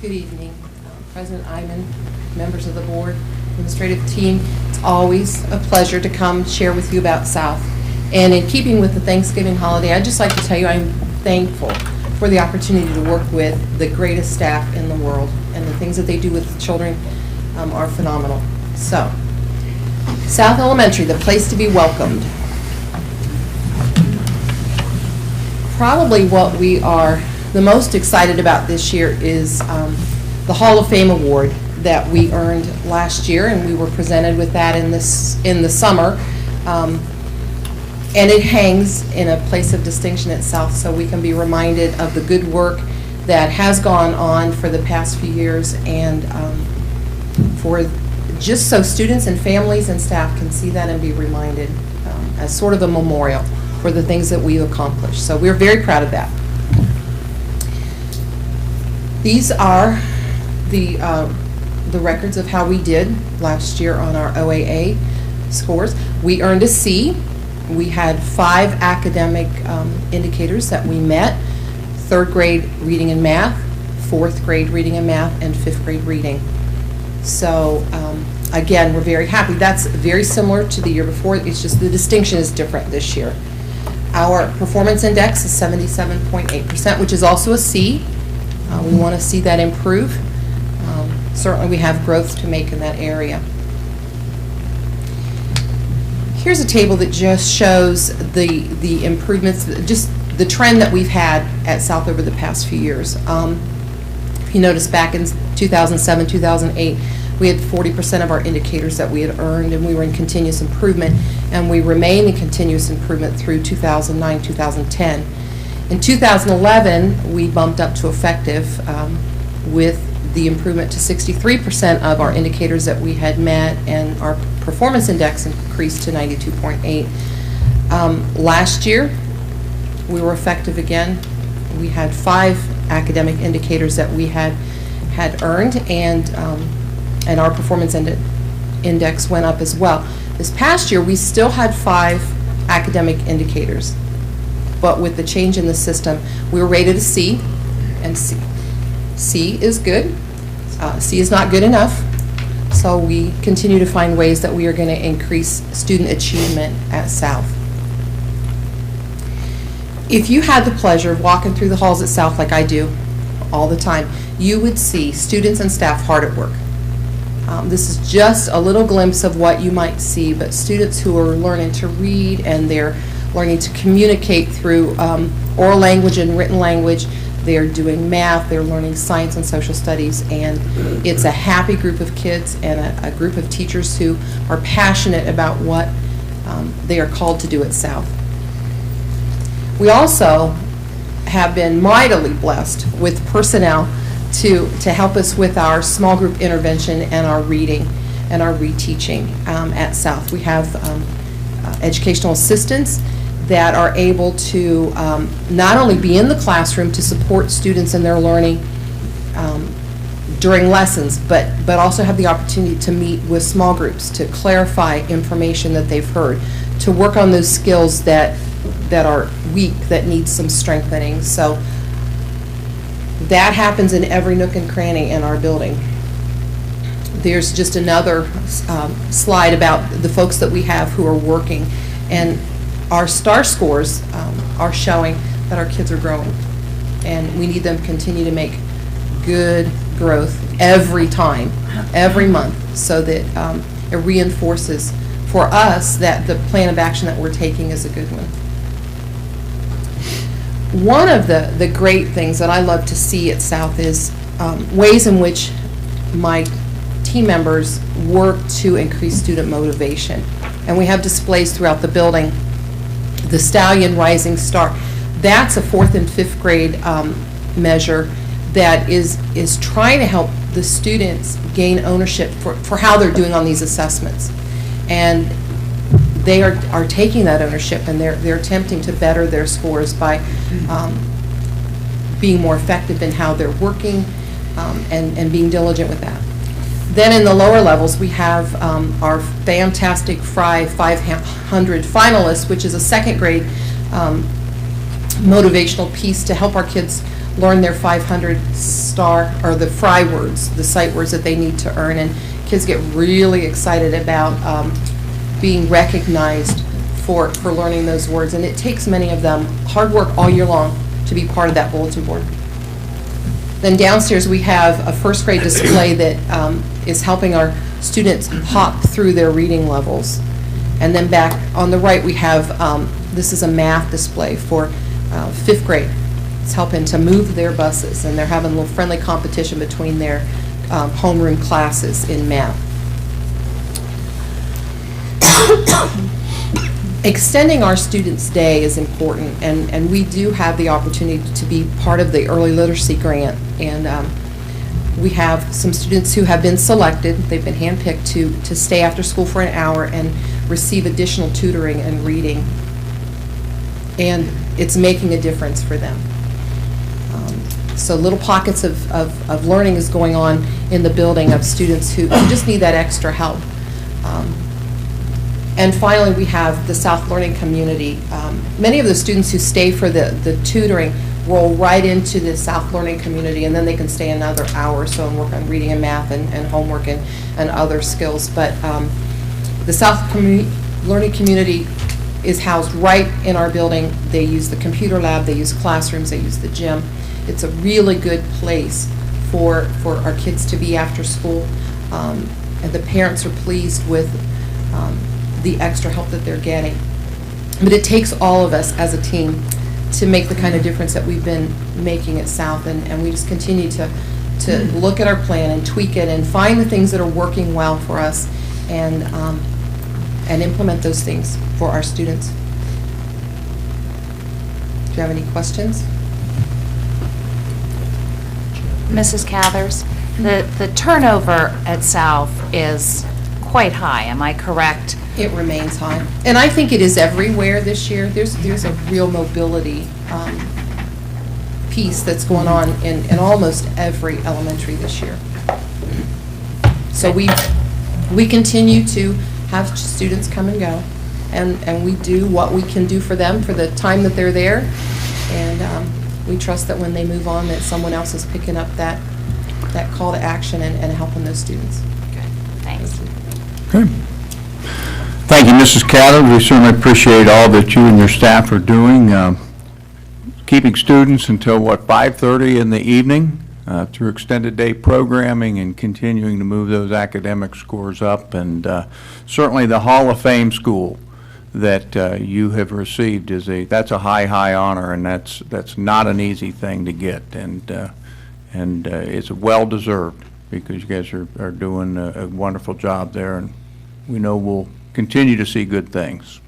Good evening, President Iman, members of the board, administrative team. It's always a pleasure to come share with you about South. And in keeping with the Thanksgiving holiday, I'd just like to tell you I'm thankful for the opportunity to work with the greatest staff in the world, and the things that they do with children are phenomenal. So, South Elementary, the place to be welcomed. Probably what we are the most excited about this year is the Hall of Fame Award that we earned last year, and we were presented with that in the summer. And it hangs in a place of distinction at South, so we can be reminded of the good work that has gone on for the past few years, and for just so students and families and staff can see that and be reminded as sort of a memorial for the things that we've accomplished. So we're very proud of that. These are the records of how we did last year on our OAA scores. We earned a C. We had 5 academic indicators that we met: 3rd grade reading and math, 4th grade reading and math, and 5th grade reading. So again, we're very happy. That's very similar to the year before. It's just the distinction is different this year. Our performance index is 77.8%, which is also a C. We want to see that improve. Certainly we have growth to make in that area. Here's a table that just shows the improvements, just the trend that we've had at South over the past few years. If you notice, back in 2007, 2008, we had 40% of our indicators that we had earned, and we were in continuous improvement, and we remain in continuous improvement through 2009, 2010. In 2011, we bumped up to effective with the improvement to 63% of our indicators that we had met, and our performance index increased to 92.8. Last year, we were effective again. We had 5 academic indicators that we had earned, and our performance index went up as well. This past year, we still had 5 academic indicators, but with the change in the system, we were rated a C, and C is good. C is not good enough, so we continue to find ways that we are going to increase student achievement at South. If you had the pleasure of walking through the halls at South like I do all the time, you would see students and staff hard at work. This is just a little glimpse of what you might see, but students who are learning to read, and they're learning to communicate through oral language and written language. They're doing math, they're learning science and social studies, and it's a happy group of kids and a group of teachers who are passionate about what they are called to do at South. We also have been mightily blessed with personnel to help us with our small group intervention and our reading and our reteaching at South. We have educational assistants that are able to not only be in the classroom to support students in their learning during lessons, but also have the opportunity to meet with small groups to clarify information that they've heard, to work on those skills that are weak, that need some strengthening. So that happens in every nook and cranny in our building. There's just another slide about the folks that we have who are working, and our STAR scores are showing that our kids are growing, and we need them to continue to make good growth every time, every month, so that it reinforces for us that the plan of action that we're taking is a good one. One of the great things that I love to see at South is ways in which my team members work to increase student motivation. And we have displays throughout the building. The Stallion Rising Star, that's a 4th and 5th grade measure that is trying to help the students gain ownership for how they're doing on these assessments. And they are taking that ownership, and they're attempting to better their scores by being more effective in how they're working and being diligent with that. Then in the lower levels, we have our fantastic Fry 500 finalists, which is a 2nd grade motivational piece to help our kids learn their 500-star, or the FRI words, the sight words that they need to earn. And kids get really excited about being recognized for learning those words. And it takes many of them hard work all year long to be part of that bulletin board. Then downstairs we have a first grade display that is helping our students hop through their reading levels. And then back on the right we have, this is a math display for fifth grade. It's helping to move their buses, and they're having a little friendly competition between their homeroom classes in math. Extending our students' day is important, and we do have the opportunity to be part of the early literacy grant. And we have some students who have been selected, they've been handpicked to stay after school for an hour and receive additional tutoring and reading. And it's making a difference for them. So little pockets of learning is going on in the building of students who just need that extra help. And finally, we have the South Learning Community. Many of the students who stay for the tutoring roll right into the South Learning Community, and then they can stay another hour or so and work on reading and math and homework and other skills. But the South Learning Community is housed right in our building. They use the computer lab, they use classrooms, they use the gym. It's a really good place for our kids to be after school, and the parents are pleased with the extra help that they're getting. But it takes all of us as a team to make the kind of difference that we've been making at South, and we just continue to look at our plan and tweak it and find the things that are working well for us, and implement those things for our students. Do you have any questions? Mrs. Cathers, the turnover at South is quite high, am I correct? It remains high. And I think it is everywhere this year. There's a real mobility piece that's going on in almost every elementary this year. So we continue to have students come and go, and we do what we can do for them for the time that they're there, and we trust that when they move on that someone else is picking up that call to action and helping those students. Okay, thanks. Okay. Thank you, Mrs. Cathers. We certainly appreciate all that you and your staff are doing, keeping students until, 5:30 in the evening through extended day programming and continuing to move those academic scores up. And certainly the Hall of Fame school that you have received that's a high honor, and that's not an easy thing to get. And it's well-deserved, because you guys are doing a wonderful job there, and we know we'll continue to see good things.